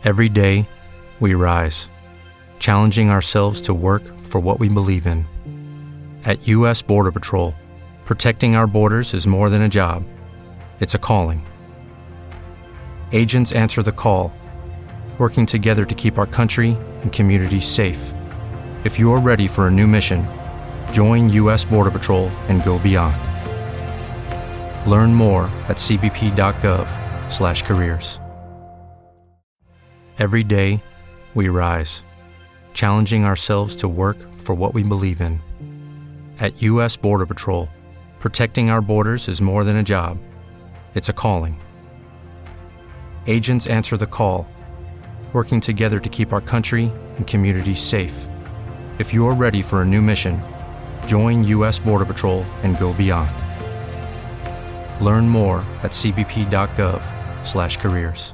Every day, we rise, challenging ourselves to work for what we believe in. At U.S. Border Patrol, protecting our borders is more than a job. It's a calling. Agents answer the call, working together to keep our country and communities safe. If you're ready for a new mission, join U.S. Border Patrol and go beyond. Learn more at cbp.gov/careers. Every day, we rise, challenging ourselves to work for what we believe in. At U.S. Border Patrol, protecting our borders is more than a job. It's a calling. Agents answer the call, working together to keep our country and communities safe. If you're ready for a new mission, join U.S. Border Patrol and go beyond. Learn more at cbp.gov/careers.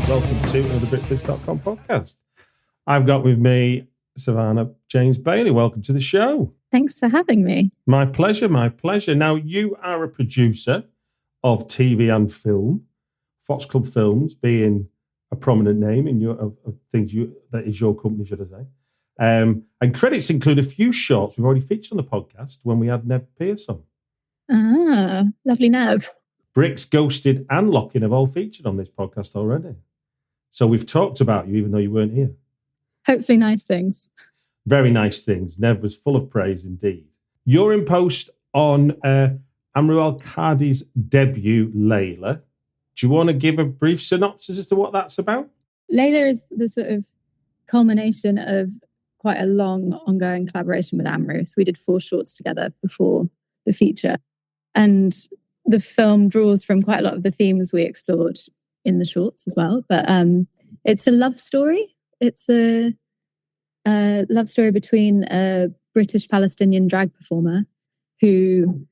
Welcome to the BritFlix.com podcast. I've got with me Savannah James-Bayly. Welcome to the show. Thanks for having me. My pleasure, my pleasure. Now, you are a producer of TV and film, Fox Club Films being a prominent name in your of things that is your company, should I say. And credits include a few shorts we've already featured on the podcast when we had Nev Pierce on. Ah, lovely Nev. Bricks, Ghosted and Locking have all featured on this podcast already. So we've talked about you even though you weren't here. Hopefully nice things. Very nice things. Nev was full of praise indeed. You're in post on Amru Al-Qadi's debut, LAYLA. Do you want to give a brief synopsis as to what that's about? LAYLA is the sort of culmination of quite a long ongoing collaboration with Amru. So we did 4 shorts together before the feature. And the film draws from quite a lot of the themes we explored in the shorts as well. But it's a love story. It's a love story between a British Palestinian drag performer who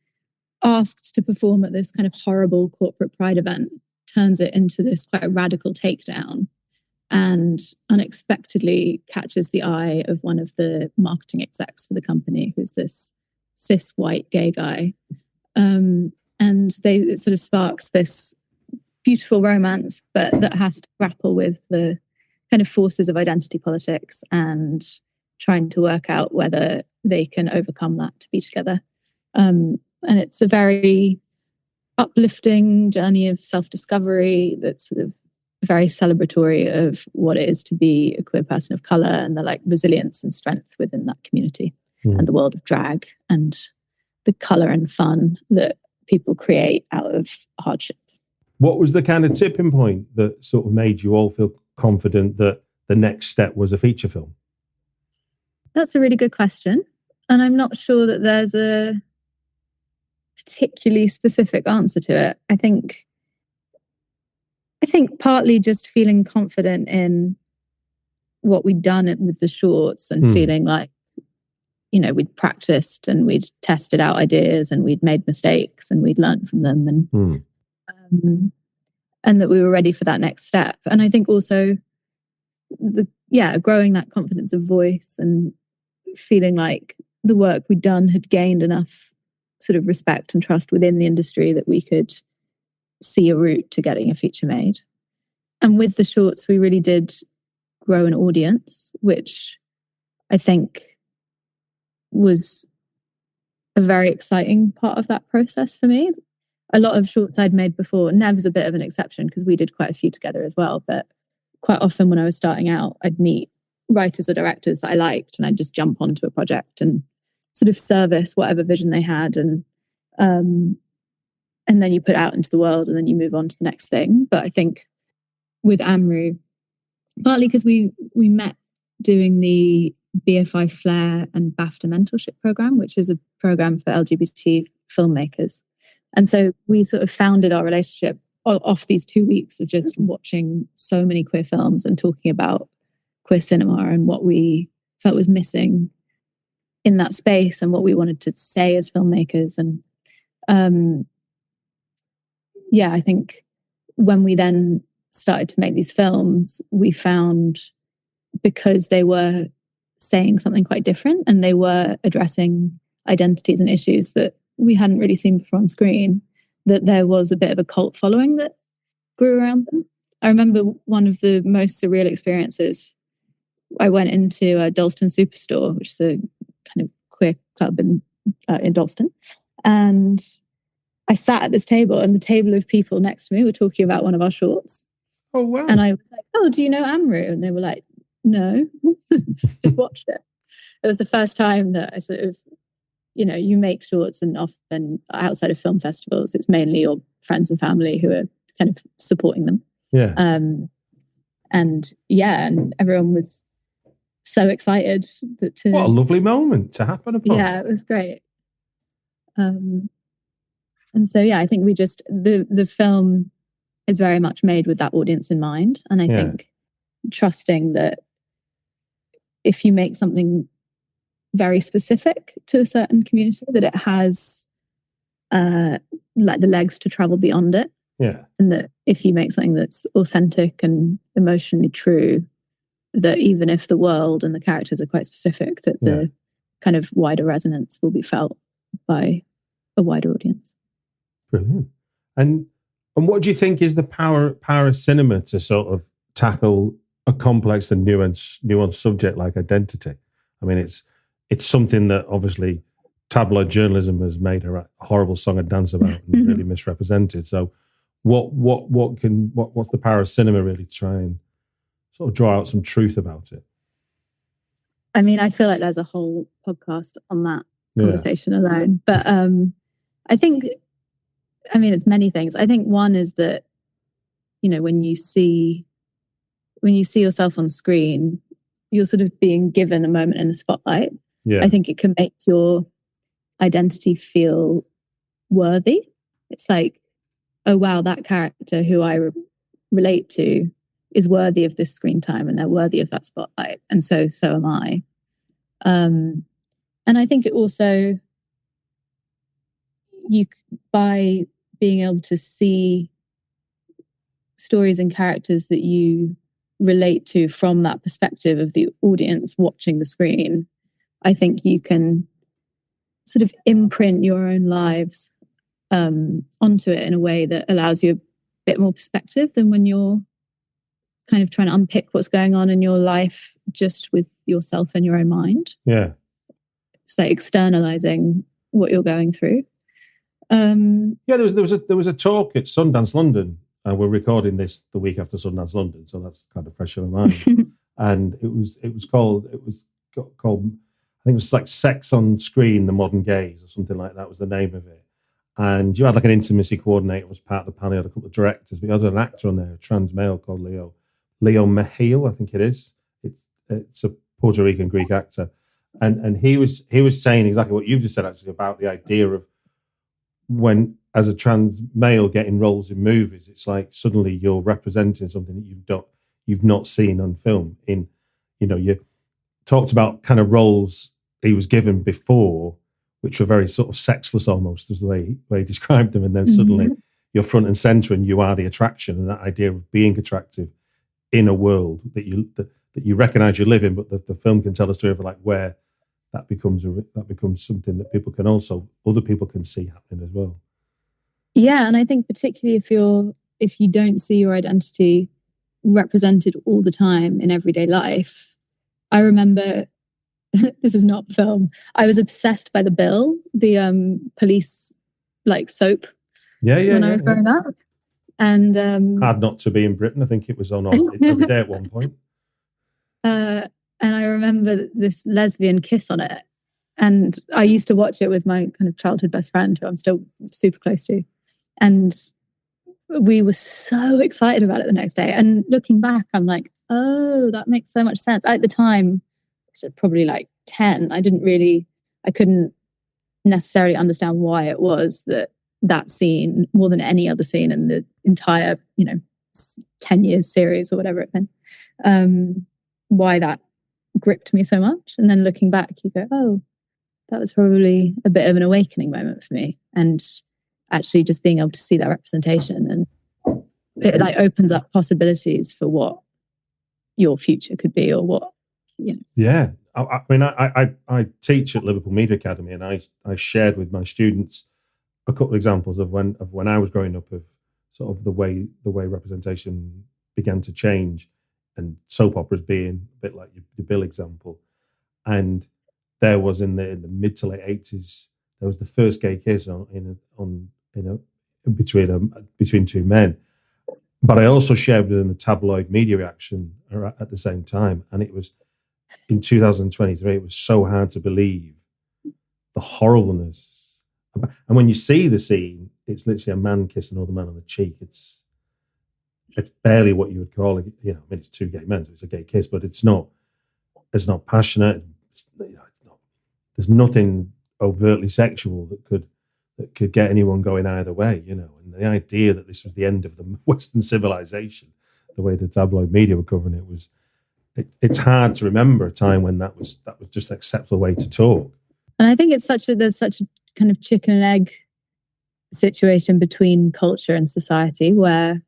asked to perform at this kind of horrible corporate pride event, turns it into this quite radical takedown, and unexpectedly catches the eye of one of the marketing execs for the company, who's this cis white gay guy. And it sort of sparks this beautiful romance, but that has to grapple with the kind of forces of identity politics and trying to work out whether they can overcome that to be together. And it's a very uplifting journey of self-discovery that's sort of very celebratory of what it is to be a queer person of colour and the like resilience and strength within that community and the world of drag and the colour and fun that people create out of hardship. What was the kind of tipping point that sort of made you all feel confident that the next step was a feature film? That's a really good question. And I'm not sure that there's a particularly specific answer to it. I think partly just feeling confident in what we'd done with the shorts and feeling like, you know, we'd practiced and we'd tested out ideas and we'd made mistakes and we'd learned from them and that we were ready for that next step. And I think also growing that confidence of voice and feeling like the work we'd done had gained enough sort of respect and trust within the industry that we could see a route to getting a feature made. And with the shorts, we really did grow an audience, which I think was a very exciting part of that process for me. A lot of shorts I'd made before, Nev's a bit of an exception because we did quite a few together as well, but quite often when I was starting out, I'd meet writers or directors that I liked and I'd just jump onto a project and sort of service whatever vision they had, and then you put it out into the world and then you move on to the next thing. But I think with Amru, partly because we met doing the BFI Flair and BAFTA mentorship program, which is a program for LGBT filmmakers. And so we sort of founded our relationship off these 2 weeks of just watching so many queer films and talking about queer cinema and what we felt was missing in that space and what we wanted to say as filmmakers. And I think when we then started to make these films, we found, because they were saying something quite different and they were addressing identities and issues that we hadn't really seen before on screen, that there was a bit of a cult following that grew around them. I remember one of the most surreal experiences. I went into a Dalston Superstore, which is a kind of queer club in Dalston, and I sat at this table, and the table of people next to me were talking about one of our shorts. Oh, wow. And I was like, "Oh, do you know Amru?" And they were like, "No, just watched it." It was the first time that I sort of, you make shorts, and often outside of film festivals, it's mainly your friends and family who are kind of supporting them. Yeah. And everyone was so excited what a lovely moment to happen upon. Yeah, it was great. And so, I think we just, the film is very much made with that audience in mind. And I think trusting that if you make something very specific to a certain community, that it has like the legs to travel beyond it. Yeah. And that if you make something that's authentic and emotionally true, that even if the world and the characters are quite specific, that the kind of wider resonance will be felt by a wider audience. Brilliant. And what do you think is the power of cinema to sort of tackle a complex and nuanced subject like identity? I mean, it's something that obviously tabloid journalism has made a horrible song and dance about and really misrepresented. So what's the power of cinema really to try and sort of draw out some truth about it? I mean, I feel like there's a whole podcast on that conversation alone. But I think, it's many things. I think one is that, when you see yourself on screen, you're sort of being given a moment in the spotlight. Yeah. I think it can make your identity feel worthy. It's like, oh, wow, that character who I relate to is worthy of this screen time and they're worthy of that spotlight. And so am I. And I think it also, by being able to see stories and characters that you relate to from that perspective of the audience watching the screen, I think you can sort of imprint your own lives onto it in a way that allows you a bit more perspective than when you're kind of trying to unpick what's going on in your life just with yourself and your own mind. Yeah. It's like externalizing what you're going through. There was a talk at Sundance London. We're recording this the week after Sundance London, so that's kind of fresh in my mind. And it was called I think it was like Sex on Screen, the Modern Gaze, or something like that was the name of it. And you had like an intimacy coordinator was part of the panel. You had a couple of directors, but you had an actor on there, a trans male called Leo Mejil, I think it is. It's a Puerto Rican Greek actor, and he was saying exactly what you've just said actually about the idea of when, as a trans male getting roles in movies, it's like suddenly you're representing something that you've not seen on film. You talked about kind of roles he was given before, which were very sort of sexless almost, is the way he described them, and then suddenly you're front and center and you are the attraction, and that idea of being attractive in a world that you recognize you live in, but the film can tell a story of like where that becomes something that other people can see happening as well. Yeah, and I think particularly if you don't see your identity represented all the time in everyday life. I remember, this is not film, I was obsessed by The Bill, the police like soap. When I was growing up. And Hard Not to Be in Britain, I think it was on every day at one point. And I remember this lesbian kiss on it. And I used to watch it with my kind of childhood best friend, who I'm still super close to. And we were so excited about it the next day. And looking back, I'm like, oh, that makes so much sense. At the time, probably like 10, I couldn't necessarily understand why it was that scene, more than any other scene in the entire, 10 years series or whatever it's been, why that gripped me so much. And then looking back, you go, oh, that was probably a bit of an awakening moment for me. And actually just being able to see that representation and it like opens up possibilities for what your future could be, or what, you know. Yeah. I mean, I teach at Liverpool Media Academy, and I shared with my students a couple of examples of when I was growing up, of sort of the way representation began to change, and soap operas being a bit like your Bill example. And there was in the mid to late 80s, there was the first gay kiss between two men. But I also shared with them the tabloid media reaction at the same time, and it was in 2023. It was so hard to believe the horribleness. And when you see the scene, it's literally a man kissing another man on the cheek. It's barely what you would call it. You know, I mean, it's two gay men, so it's a gay kiss, but it's not passionate. There's nothing overtly sexual that could get anyone going either way, you know. And the idea that this was the end of the Western civilization, the way the tabloid media were covering it, it's hard to remember a time when that was just an acceptable way to talk. And I think there's such a kind of chicken and egg situation between culture and society, where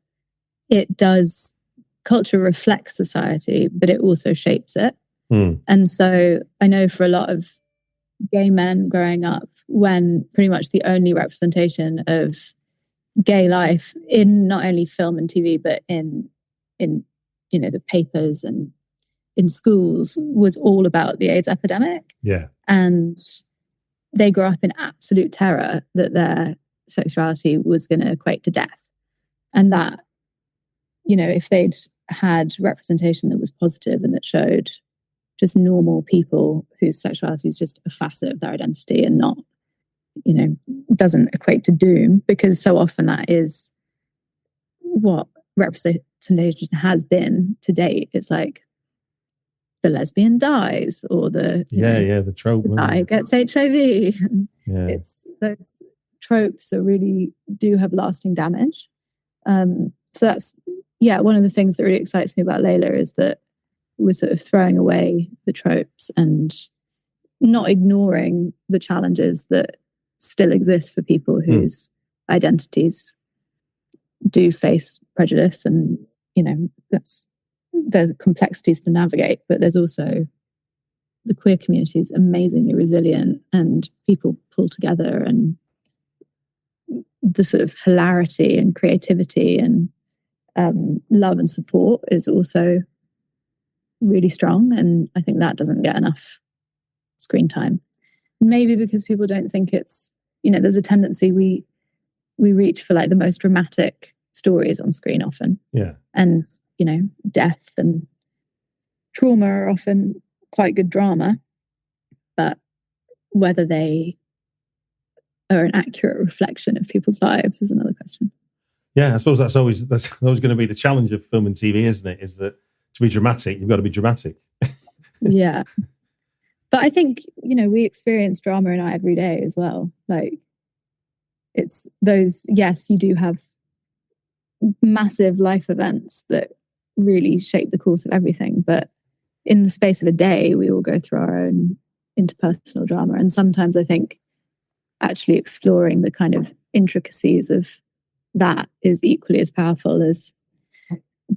culture reflects society, but it also shapes it. And so I know for a lot of gay men growing up, when pretty much the only representation of gay life in not only film and TV, but in you know, the papers and in schools, was all about the AIDS epidemic. Yeah. And they grew up in absolute terror that their sexuality was going to equate to death. And that, you know, if they'd had representation that was positive and that showed just normal people whose sexuality is just a facet of their identity and not, you know, doesn't equate to doom, because so often that is what representation has been to date. It's like the lesbian dies, or the the trope, the guy gets HIV. It's those tropes really do have lasting damage. So that's one of the things that really excites me about LAYLA, is that we're sort of throwing away the tropes and not ignoring the challenges that still exist for people whose identities do face prejudice. And, you know, that's the complexities to navigate. But there's also the queer community is amazingly resilient, and people pull together, and the sort of hilarity and creativity and love and support is also really strong. And I think that doesn't get enough screen time. Maybe because people don't think it's, you know, there's a tendency we reach for like the most dramatic stories on screen often. Yeah. And, you know, death and trauma are often quite good drama, but whether they are an accurate reflection of people's lives is another question. Yeah, I suppose that's always going to be the challenge of film and TV, isn't it? Is that to be dramatic, you've got to be dramatic. Yeah. But I think, you know, we experience drama in our everyday as well. Like, it's those, yes, you do have massive life events that really shape the course of everything. But in the space of a day, we all go through our own interpersonal drama. And sometimes I think actually exploring the kind of intricacies of that is equally as powerful as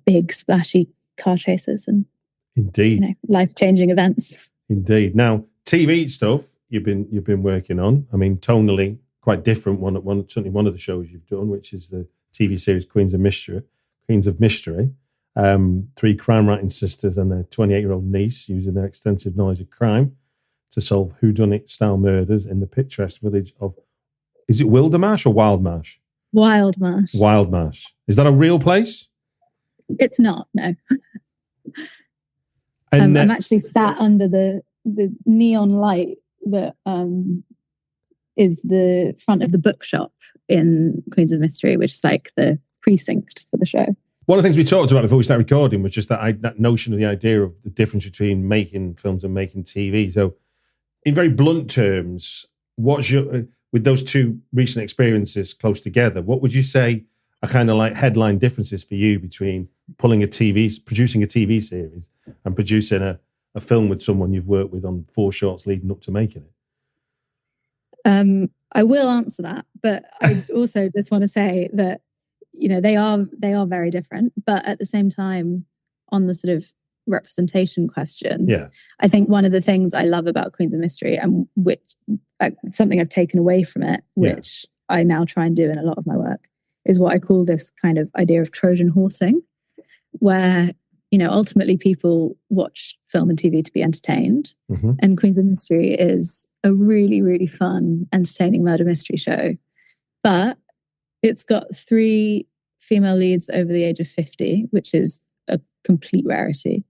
big splashy car chases and indeed, you know, life-changing events. Indeed. Now, TV stuff you've been working on. I mean, tonally quite different. Certainly one of the shows you've done, which is the TV series Queens of Mystery. Three crime-writing sisters and their 28-year-old niece using their extensive knowledge of crime to solve whodunit-style murders in the picturesque village of, is it Wildermarsh or Wildmarsh? Wildmarsh. Wildmarsh. Is that a real place? It's not, no. And I'm actually sat under the neon light that is the front of the bookshop in Queens of Mystery, which is like the precinct for the show. One of the things we talked about before we started recording was just that notion of the idea of the difference between making films and making TV. So, in very blunt terms, with those two recent experiences close together, what would you say are kind of like headline differences for you between producing a TV series and producing a film with someone you've worked with on 4 shorts leading up to making it? I will answer that, but I also just want to say that they are very different, but at the same time, on the sort of representation question, I think one of the things I love about Queens of Mystery, and which something I've taken away from it, which I now try and do in a lot of my work, is what I call this kind of idea of Trojan horsing, where ultimately people watch film and TV to be entertained, and Queens of Mystery is a really, really fun, entertaining murder mystery show, but it's got 3 female leads over the age of 50, which is a complete rarity.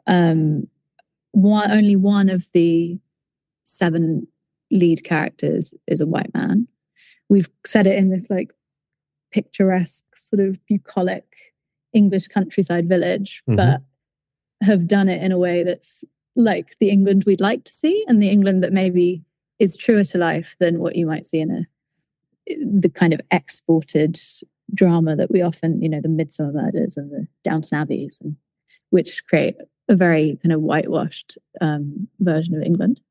Only one of the 7 lead characters is a white man. We've set it in this like picturesque, sort of bucolic English countryside village, but have done it in a way that's like the England we'd like to see, and the England that maybe is truer to life than what you might see in the kind of exported drama that we often, the Midsummer Murders and the Downton Abbeys, and which create a very kind of whitewashed version of England.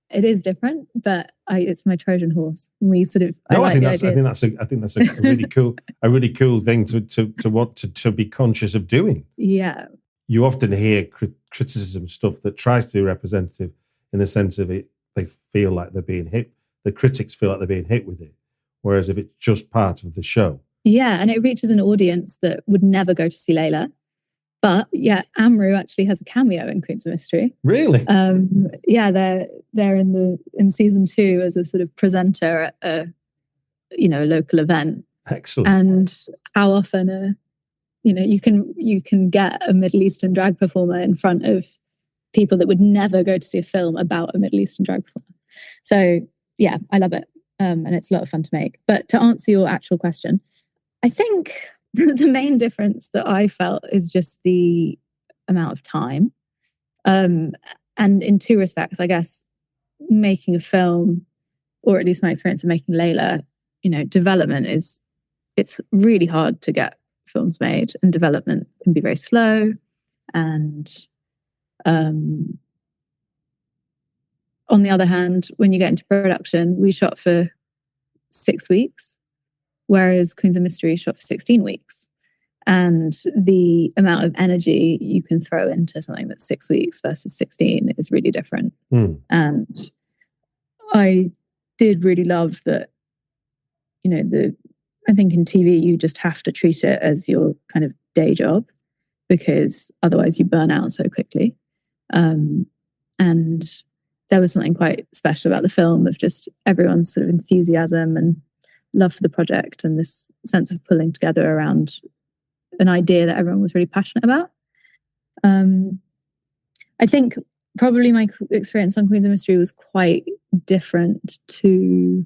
It is different, but it's my Trojan horse. We sort of. I think that's a really cool thing to want to be conscious of doing. Yeah. You often hear criticism stuff that tries to be representative in the sense of it. They feel like they're being hit. The critics feel like they're being hit with it. Whereas if it's just part of the show. Yeah, and it reaches an audience that would never go to see LAYLA. But yeah, Amru actually has a cameo in Queens of Mystery. Really? Yeah, they're in season 2 as a sort of presenter at a local event. Excellent. And how often you can get a Middle Eastern drag performer in front of people that would never go to see a film about a Middle Eastern drag performer. So yeah, I love it. And it's a lot of fun to make. But to answer your actual question, I think the main difference that I felt is just the amount of time. And in 2 respects, I guess, making a film, or at least my experience of making LAYLA, development it's really hard to get films made, and development can be very slow. And on the other hand, when you get into production, we shot for 6 weeks, whereas Queens of Mystery shot for 16 weeks. And the amount of energy you can throw into something that's 6 weeks versus 16 is really different. And I did really love that, I think in TV, you just have to treat it as your kind of day job, because otherwise you burn out so quickly. And there was something quite special about the film, of just everyone's sort of enthusiasm and love for the project, and this sense of pulling together around an idea that everyone was really passionate about. I think probably my experience on Queens of Mystery was quite different to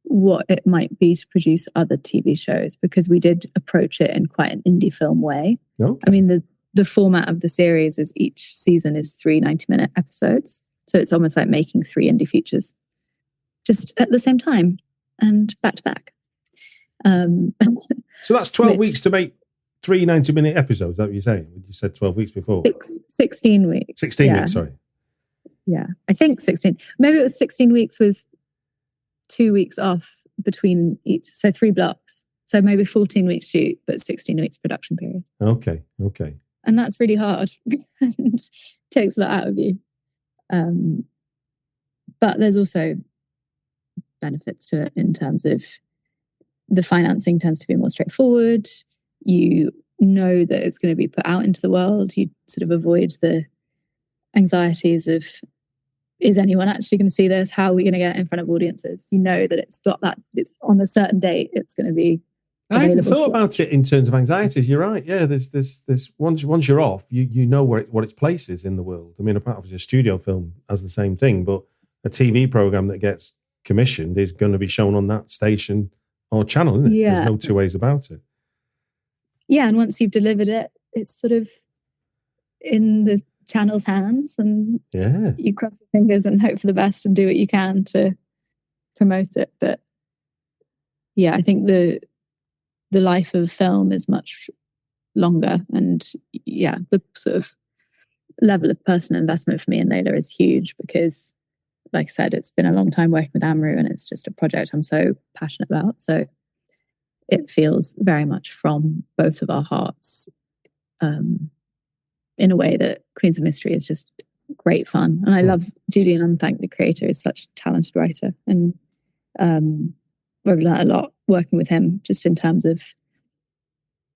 what it might be to produce other TV shows, because we did approach it in quite an indie film way. Okay. I mean, the format of the series is each season is 3 90-minute episodes. So it's almost like making 3 indie features just at the same time and back to back. So that's 12 weeks to make 3 90-minute episodes. Is that what you're saying? You said 12 weeks before. 16 weeks. 16 weeks, sorry. Yeah, I think 16. Maybe it was 16 weeks with 2 weeks off between each. So 3 blocks. So maybe 14 weeks shoot, but 16 weeks production period. Okay. And that's really hard and takes a lot out of you. But there's also benefits to it in terms of the financing tends to be more straightforward. You know that it's going to be put out into the world. You sort of avoid the anxieties of, is anyone actually going to see this? How are we going to get it in front of audiences? You know that it's on a certain date, it's going to be I hadn't thought about it in terms of anxieties. You're right. Yeah, there's once you're off, you know what its place is in the world. I mean, apart from a studio film has the same thing, but a TV program that gets commissioned is going to be shown on that station or channel, isn't it? Yeah. There's no 2 ways about it. Yeah, and once you've delivered it, it's sort of in the channel's hands, and you cross your fingers and hope for the best and do what you can to promote it. But yeah, I think the life of film is much longer, and yeah, the sort of level of personal investment for me in LAYLA is huge, because like I said, it's been a long time working with Amru, and it's just a project I'm so passionate about. So it feels very much from both of our hearts, in a way that Queens of Mystery is just great fun. And I love Julian Unthank, the creator, is such a talented writer. And I've learned a lot working with him, just in terms of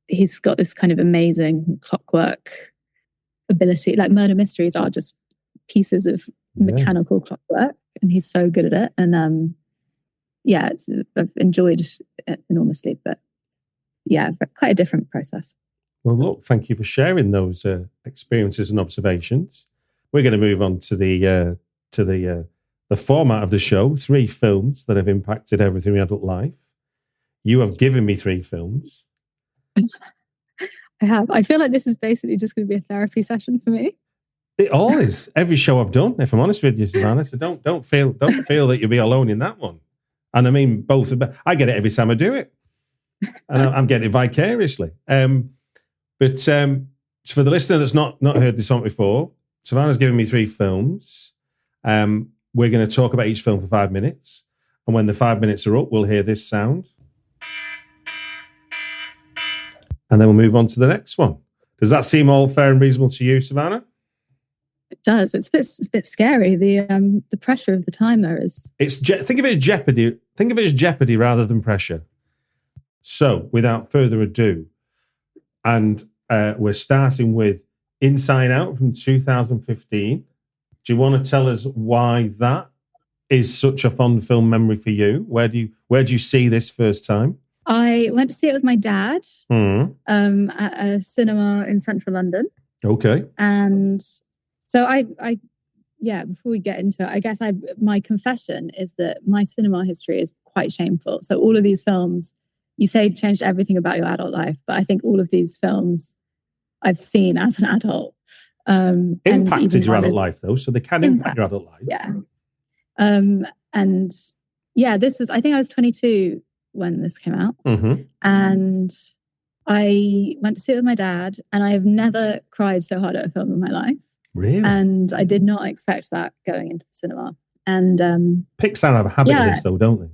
he's got this kind of amazing clockwork ability. Like murder mysteries are just pieces of mechanical clockwork, and he's so good at it. And I've enjoyed it enormously, but quite a different process. Well, look, thank you for sharing those experiences and observations. We're going to move on to the format of the show. 3 films that have impacted everything in adult life. You have given me 3 films. I have. I feel like this is basically just going to be a therapy session for me. It all is. Every show I've done, if I'm honest with you, Savannah. So don't feel that you'll be alone in that one. And I mean, both. I get it every time I do it, and I'm getting it vicariously. But for the listener that's not heard this on before, Savannah's given me 3 films. We're going to talk about each film for 5 minutes, and when the 5 minutes are up, we'll hear this sound. And then we'll move on to the next one. Does that seem all fair and reasonable to you, Savannah? It does. It's a bit scary. The pressure of the timer is. Think of it as jeopardy. Think of it as jeopardy rather than pressure. So, without further ado, and we're starting with Inside Out from 2015. Do you want to tell us why that is such a fond film memory for you? Where do you see this first time? I went to see it with my dad at a cinema in central London. Okay. And so before we get into it, I guess my confession is that my cinema history is quite shameful. So all of these films, you say changed everything about your adult life, but I think all of these films I've seen as an adult. Impacted your adult life, though, so they can impact your adult life. Yeah. This was, I think I was 22 when this came out. Mm-hmm. And I went to see it with my dad, and I have never cried so hard at a film in my life. Really? And I did not expect that going into the cinema. And Pixar have a habit of this, though, don't they?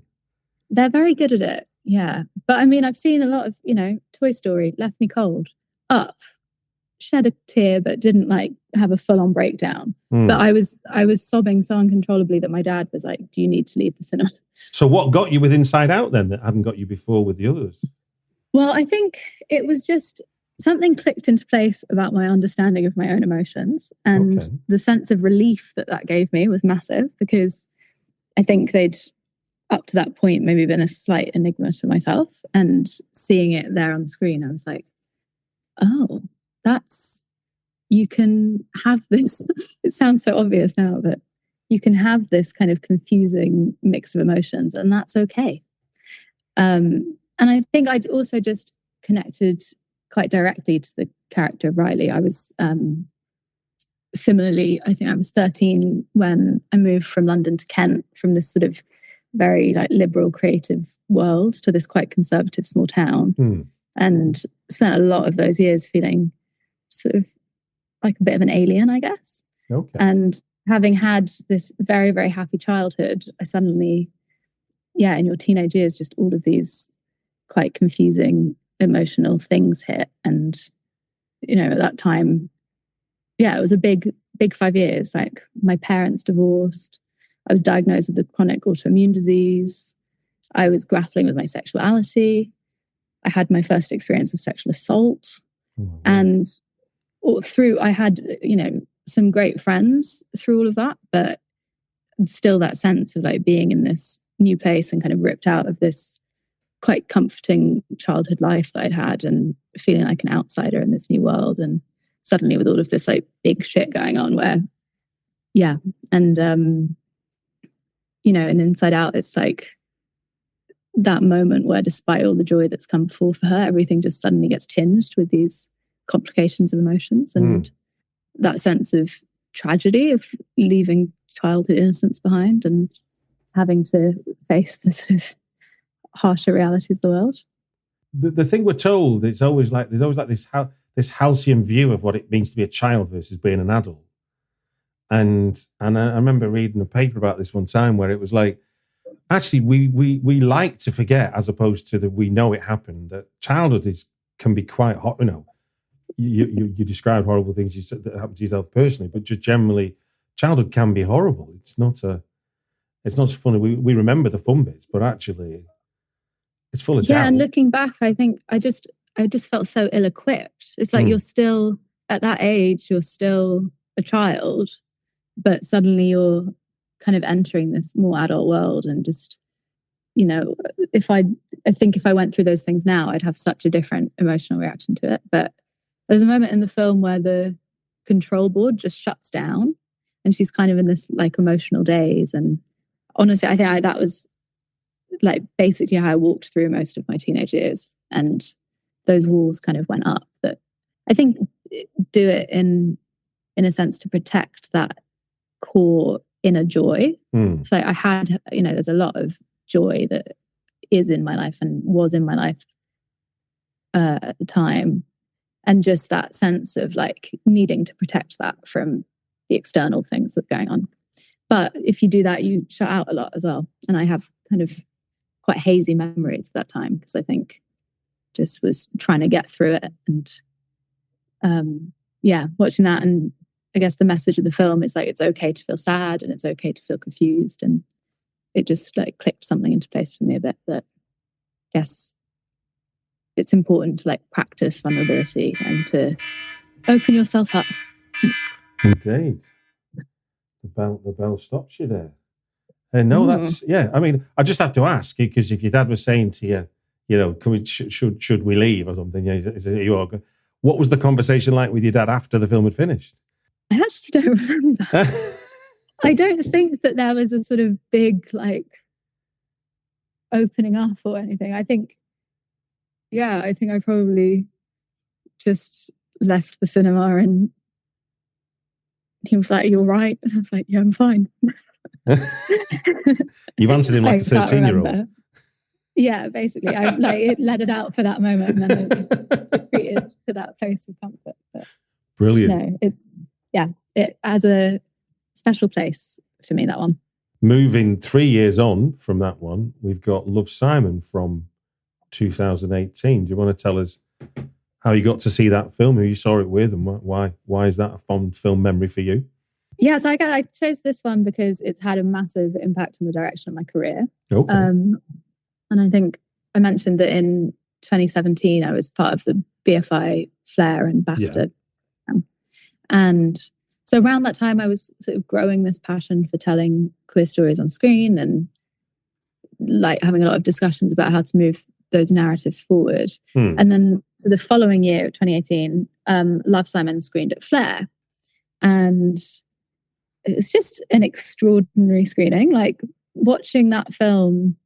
They're very good at it, yeah. But I mean, I've seen a lot of, Toy Story, left me cold. Up, shed a tear, but didn't have a full-on breakdown. But I was sobbing so uncontrollably that my dad was like, "Do you need to leave the cinema?" So what got you with Inside Out then that hadn't got you before with the others? Well, I think it was just something clicked into place about my understanding of my own emotions, and the sense of relief that gave me was massive, because I think they'd up to that point maybe been a slight enigma to myself, and seeing it there on the screen, I was like, oh, you can have this. It sounds so obvious now, but you can have this kind of confusing mix of emotions, and that's okay. And I think I'd also just connected quite directly to the character of Riley. I was similarly, I think I was 13 when I moved from London to Kent, from this sort of very liberal creative world to this quite conservative small town, and spent a lot of those years feeling sort of like a bit of an alien, I guess. Okay. And having had this very, very happy childhood, I suddenly, in your teenage years, just all of these quite confusing emotional things hit. And, at that time, it was a big 5 years. Like, my parents divorced. I was diagnosed with a chronic autoimmune disease. I was grappling with my sexuality. I had my first experience of sexual assault. Mm-hmm. And I had, some great friends through all of that, but still that sense of being in this new place and kind of ripped out of this quite comforting childhood life that I'd had, and feeling like an outsider in this new world. And suddenly with all of this big shit going on and Inside Out, it's that moment where, despite all the joy that's come before for her, everything just suddenly gets tinged with these complications of emotions, and that sense of tragedy of leaving childhood innocence behind and having to face the sort of harsher realities of the world. The thing we're told, there's always this halcyon view of what it means to be a child versus being an adult. And I remember reading a paper about this one time where it was actually we like to forget, as opposed to we know it happened, that childhood can be quite hot. You know, you described horrible things you said that happened to yourself personally, but just generally, childhood can be horrible. It's not funny. We remember the fun bits, but actually, it's full of doubt. Yeah, and looking back, I think I just felt so ill-equipped. It's like you're still at that age, you're still a child, but suddenly you're kind of entering this more adult world, and just, you know, I think if I went through those things now, I'd have such a different emotional reaction to it. But there's a moment in the film where the control board just shuts down, and she's kind of in this like emotional daze. And honestly, I think that was like basically how I walked through most of my teenage years, and those walls kind of went up. That I think do it in a sense to protect that core inner joy. So I had, you know, there's a lot of joy that is in my life and was in my life at the time, and just that sense of like needing to protect that from the external things that are going on. But if you do that, you shut out a lot as well. And I have kind of quite hazy memories of that time, because I think just was trying to get through it. And watching that, and I guess the message of the film is like, it's okay to feel sad and it's okay to feel confused. And it just like clicked something into place for me a bit, that I guess it's important to like practice vulnerability and to open yourself up. Indeed. The bell stops you there. And no, that's, yeah. I mean, I just have to ask, because if your dad was saying to you, you know, should we leave or something? What was the conversation like with your dad after the film had finished? I actually don't remember. I don't think that there was a sort of big like opening up or anything. I think I probably just left the cinema, and he was like, "You're right." And I was like, "Yeah, I'm fine." You've answered him like a 13-year-old. Yeah, basically. I like let it out for that moment, and then I retreated to that place of comfort. But brilliant. No, it has a special place for me, that one. Moving 3 years on from that one, we've got Love, Simon from 2018. Do you want to tell us how you got to see that film, who you saw it with, and why is that a fond film memory for you? Yeah, so I chose this one because it's had a massive impact on the direction of my career. Okay. And I think I mentioned that in 2017, I was part of the BFI Flair and BAFTA. Yeah. And so around that time, I was sort of growing this passion for telling queer stories on screen, and like having a lot of discussions about how to move those narratives forward. And then so the following year, 2018, Love, Simon screened at Flair. And it's just an extraordinary screening. Like watching that film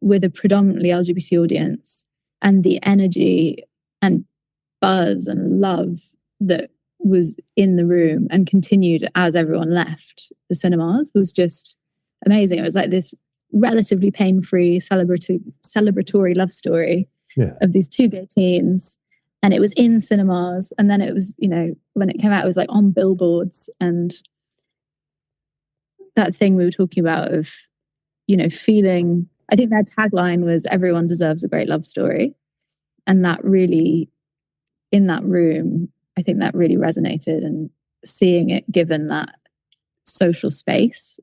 with a predominantly LGBT audience, and the energy and buzz and love that was in the room and continued as everyone left the cinemas was just amazing. It was like this relatively pain-free celebratory love story of these two gay teens, and it was in cinemas, and then it was, you know, when it came out, it was like on billboards. And that thing we were talking about of, you know, feeling, I think their tagline was "Everyone deserves a great love story," and that really, in that room, I think that really resonated, and seeing it given that social space.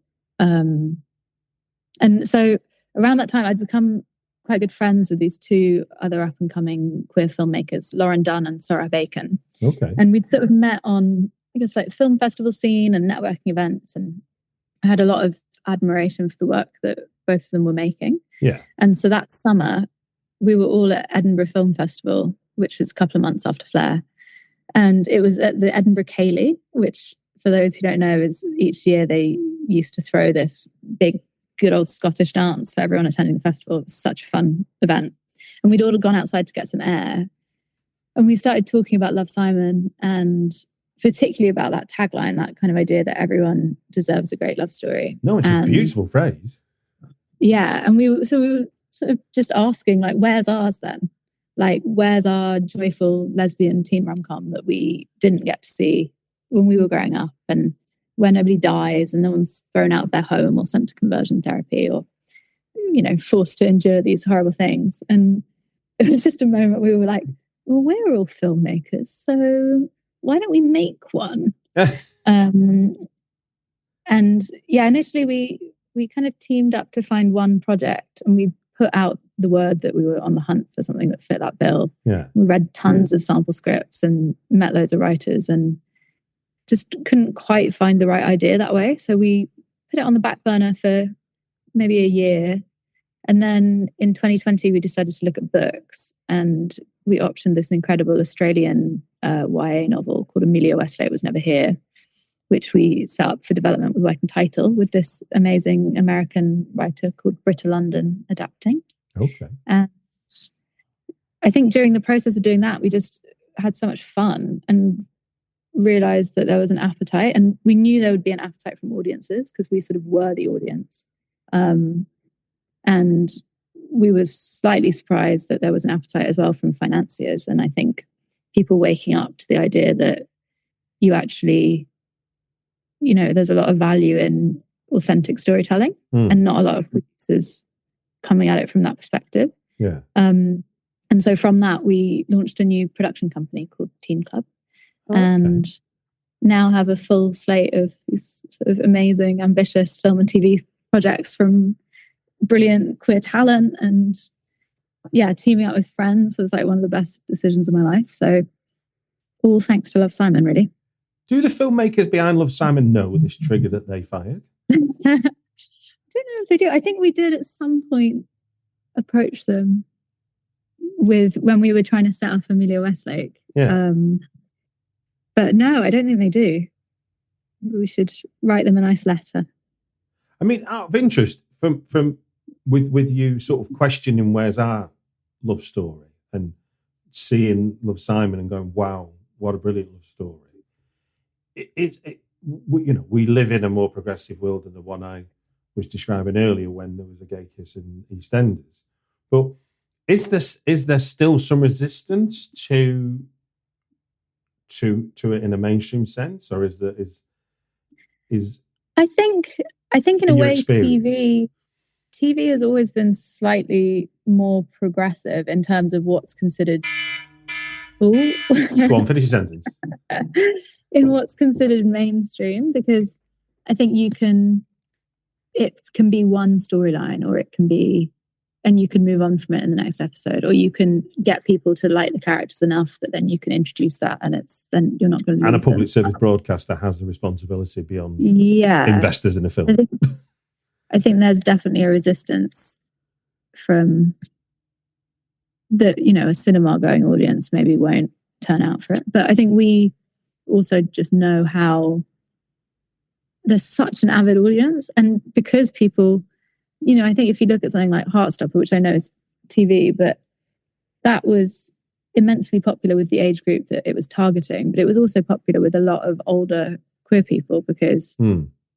And so around that time, I'd become quite good friends with these two other up-and-coming queer filmmakers, Lauren Dunn and Sarah Bacon. Okay. And we'd sort of met on, I guess, like film festival scene and networking events, and I had a lot of admiration for the work that both of them were making. Yeah. And so that summer, we were all at Edinburgh Film Festival, which was a couple of months after Flair. And it was at the Edinburgh Ceilidh, which, for those who don't know, is each year they used to throw this big, good old Scottish dance for everyone attending the festival. It was such a fun event. And we'd all gone outside to get some air. And we started talking about Love, Simon, and particularly about that tagline, that kind of idea that everyone deserves a great love story. No, it's a beautiful phrase. Yeah. And we were sort of just asking, like, where's ours then? Like, where's our joyful lesbian teen rom-com that we didn't get to see when we were growing up, and where nobody dies and no one's thrown out of their home or sent to conversion therapy, or forced to endure these horrible things. And it was just a moment we were like, well, we're all filmmakers, so why don't we make one? And initially we kind of teamed up to find one project, and we put out the word that we were on the hunt for something that fit that bill. Yeah. We read tons of sample scripts and met loads of writers and just couldn't quite find the right idea that way. So we put it on the back burner for maybe a year. And then in 2020, we decided to look at books, and we optioned this incredible Australian YA novel called Amelia Westlake Was Never Here, which we set up for development with Working Title with this amazing American writer called Britta London adapting. Okay. And I think during the process of doing that, we just had so much fun and realized that there was an appetite, and we knew there would be an appetite from audiences because we sort of were the audience. And we were slightly surprised that there was an appetite as well from financiers. And I think people waking up to the idea that you actually, there's a lot of value in authentic storytelling and not a lot of producers coming at it from that perspective. Yeah. And so from that, we launched a new production company called Teen Club, and now have a full slate of these sort of amazing, ambitious film and TV projects from brilliant queer talent. And teaming up with friends was like one of the best decisions of my life. So all thanks to Love, Simon, really. Do the filmmakers behind Love, Simon know this trigger that they fired? I don't know if they do. I think we did at some point approach them when we were trying to set up Amelia Westlake. Yeah. But no, I don't think they do. We should write them a nice letter. I mean, out of interest, from with you sort of questioning where's our love story and seeing Love, Simon and going, wow, what a brilliant love story. We live in a more progressive world than the one I was describing earlier when there was a gay kiss in EastEnders. But is there still some resistance to it in a mainstream sense, or is I think in a way experience? TV has always been slightly more progressive in terms of what's considered. Go on, finish your sentence. In what's considered mainstream, because I think it can be one storyline, or it can be, and you can move on from it in the next episode, or you can get people to like the characters enough that then you can introduce that, and then you're not going to lose and a public them. service broadcaster has the responsibility beyond investors in a film. I think there's definitely a resistance from a cinema going audience maybe won't turn out for it. But I think we also just know how there's such an avid audience, and because people, I think if you look at something like Heartstopper, which I know is TV, but that was immensely popular with the age group that it was targeting, but it was also popular with a lot of older queer people because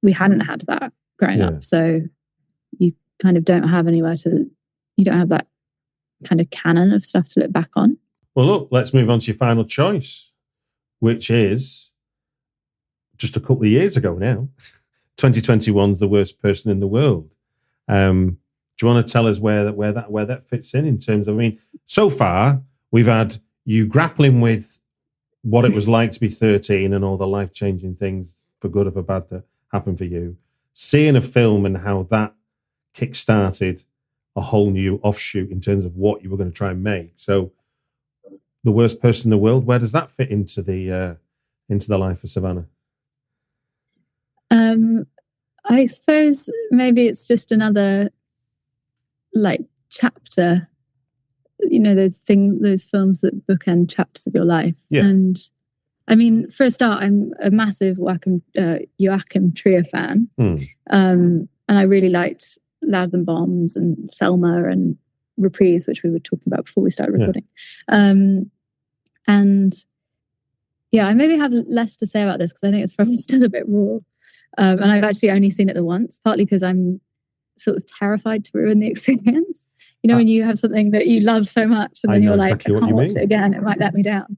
we hadn't had that growing up. So you kind of don't have you don't have that kind of canon of stuff to look back on. Well, look, let's move on to your final choice, which is just a couple of years ago now. 2021's The Worst Person in the World. Do you want to tell us where that fits in terms of, so far we've had you grappling with what it was like to be 13 and all the life-changing things, for good or for bad, that happened for you, seeing a film and how that kick-started a whole new offshoot in terms of what you were going to try and make. So The Worst Person in the World, where does that fit into the life of Savannah? I suppose maybe it's just another chapter, those films that bookend chapters of your life. Yeah. And for a start, I'm a massive Joachim Trier fan. And I really liked Louder Than Bombs and Thelma and Reprise, which we were talking about before we started recording. I maybe have less to say about this because I think it's probably still a bit raw. And I've actually only seen it the once, partly because I'm sort of terrified to ruin the experience. When you have something that you love so much and then you're like, exactly I can't watch it again, it might let me down.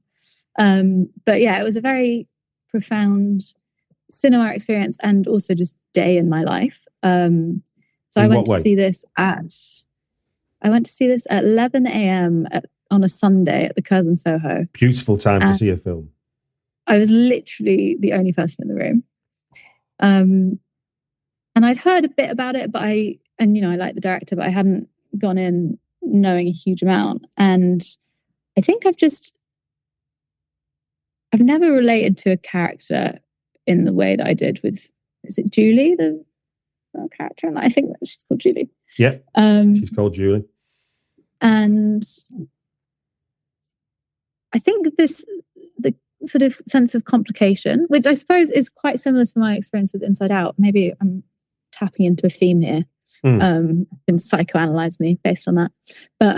But it was a very profound cinema experience and also just day in my life. So In I went what way? to see this at 11 a.m. on a Sunday at the Curzon Soho. Beautiful time to see a film. I was literally the only person in the room. And I'd heard a bit about it, I like the director, but I hadn't gone in knowing a huge amount. And I think I've never related to a character in the way that I did with, is it Julie, the character? And I think that she's called Julie. Yeah, she's called Julie. And I think the sort of sense of complication, which I suppose is quite similar to my experience with Inside Out. Maybe I'm tapping into a theme here. Can psychoanalyze me based on that. But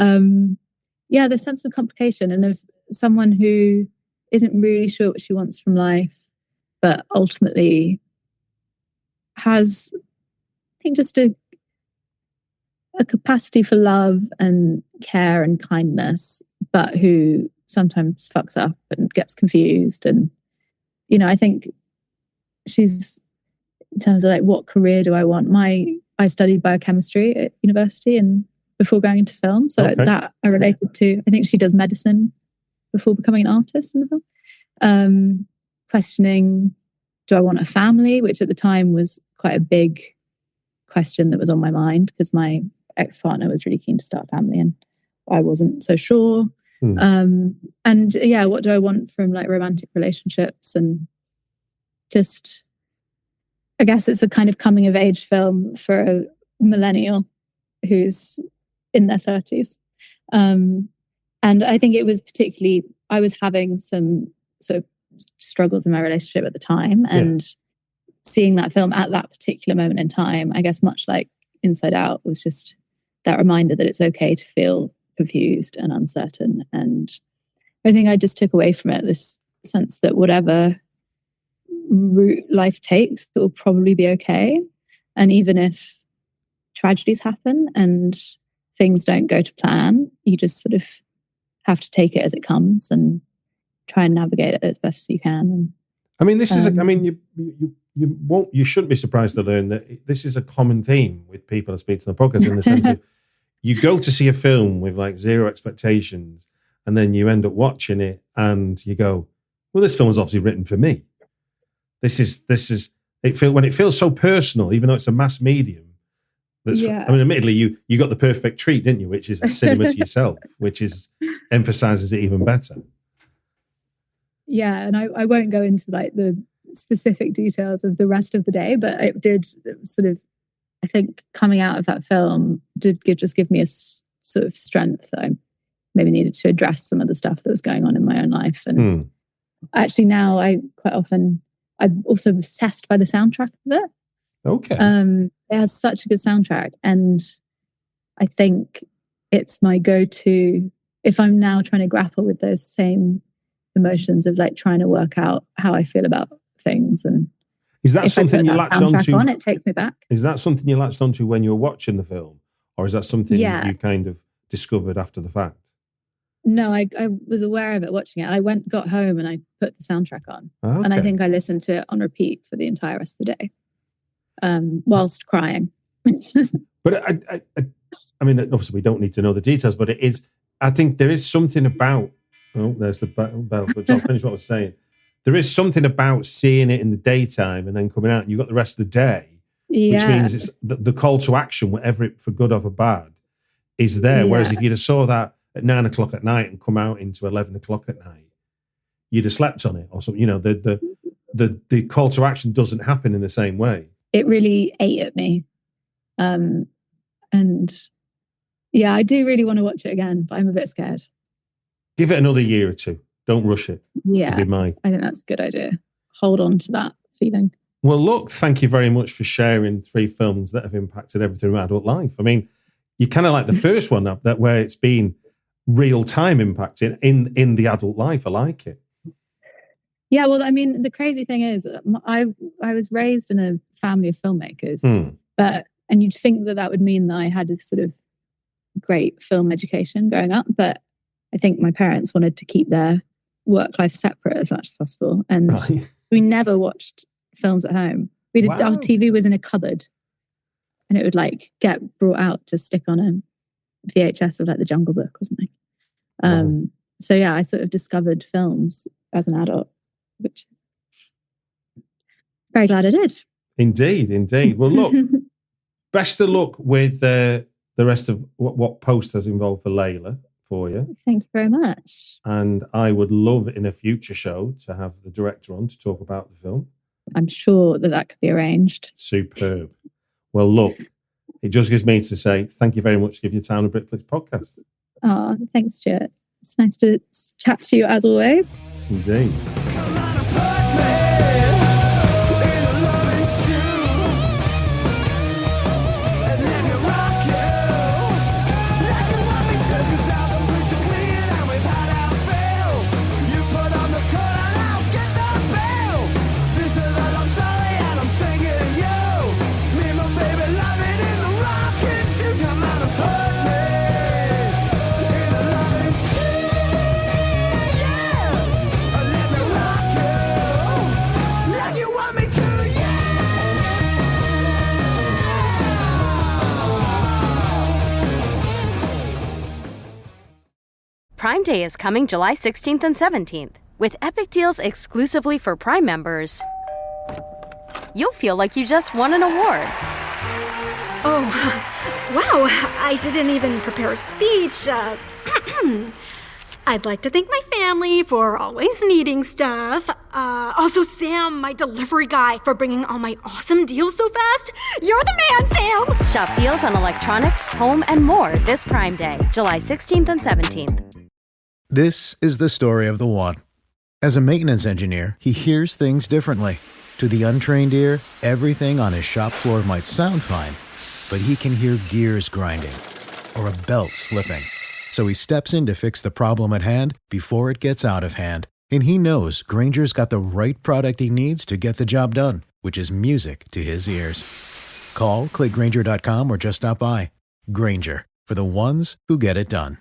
the sense of complication and of someone who isn't really sure what she wants from life, but ultimately has, I think, just a capacity for love and care and kindness, but who sometimes fucks up and gets confused. And, I think she's, in terms of like, what career do I want? I studied biochemistry at university and before going into film. So that I related to. I think she does medicine before becoming an artist in the film. Questioning, do I want a family? Which at the time was quite a big question that was on my mind because my ex-partner was really keen to start a family and I wasn't so sure. What do I want from like romantic relationships? And just, I guess it's a kind of coming of age film for a millennial who's in their 30s. And I think it was particularly, I was having some sort of struggles in my relationship at the time, and seeing that film at that particular moment in time, I guess much like Inside Out, was just that reminder that it's okay to feel confused and uncertain. And I think I just took away from it this sense that whatever route life takes, it will probably be okay. And even if tragedies happen and things don't go to plan, you just sort of have to take it as it comes and try and navigate it as best as you can. And I mean, this is you shouldn't be surprised to learn that this is a common theme with people I speak to on the podcast, in the sense of you go to see a film with like zero expectations, and then you end up watching it and you go, well, this film was obviously written for me. This is when it feels so personal, even though it's a mass medium. I mean, admittedly, you got the perfect treat, didn't you? Which is a cinema to yourself, which emphasizes it even better. Yeah, and I won't go into like the specific details of the rest of the day, but it did sort of, I think, coming out of that film did just give me a sort of strength that I maybe needed to address some of the stuff that was going on in my own life. And actually now I'm also obsessed by the soundtrack of it. Okay. It has such a good soundtrack, and I think it's my go-to if I'm now trying to grapple with those same emotions of like trying to work out how I feel about things. And is that something you latched onto? It takes me back. Is that something you latched onto when you were watching the film, or is that something you kind of discovered after the fact? No, I was aware of it watching it. I got home and I put the soundtrack on, and I think I listened to it on repeat for the entire rest of the day, whilst crying. But I mean, obviously we don't need to know the details, but it is. I think there is something about. Oh, there's the bell. But I'll finish what I was saying. There is something about seeing it in the daytime and then coming out, and you've got the rest of the day, which means it's the call to action, whatever it, for good or for bad, is there. Yeah. Whereas if you'd have saw that at 9 o'clock at night and come out into 11 o'clock at night, you'd have slept on it or something. You know, the call to action doesn't happen in the same way. It really ate at me. And yeah, I do really want to watch it again, but I'm a bit scared. Give it another year or two. Don't rush it. Yeah, I think that's a good idea. Hold on to that feeling. Well, look, thank you very much for sharing 3 films that have impacted everything in my adult life. I mean, you kind of like the first one up that where it's been real time impacting in the adult life. I like it. Yeah, well, I mean, the crazy thing is, I was raised in a family of filmmakers, and you'd think that would mean that I had a sort of great film education growing up, but I think my parents wanted to keep their work life separate as much as possible, and we never watched films at home. Our TV was in a cupboard. and it would like get brought out to stick on a VHS of like the Jungle Book or something. So yeah, I sort of discovered films as an adult, which very glad I did. Indeed. Well, look, best of luck with the rest of what post has involved for LAYLA for you. Thank you very much. And I would love in a future show to have the director on to talk about the film. I'm sure that could be arranged. Superb. Well, look, it just gives me to say thank you very much to give your time on Britflix podcast. Oh, thanks, Stuart. It's nice to chat to you as always. Indeed. Prime Day is coming July 16th and 17th. With epic deals exclusively for Prime members, you'll feel like you just won an award. Oh, wow, I didn't even prepare a speech. I'd like to thank my family for always needing stuff. Also Sam, my delivery guy, for bringing all my awesome deals so fast. You're the man, Sam! Shop deals on electronics, home, and more this Prime Day, July 16th and 17th. This is the story of the one. As a maintenance engineer, he hears things differently. To the untrained ear, everything on his shop floor might sound fine, but he can hear gears grinding or a belt slipping. So he steps in to fix the problem at hand before it gets out of hand. And he knows Grainger's got the right product he needs to get the job done, which is music to his ears. Call, click Grainger.com, or just stop by. Grainger, for the ones who get it done.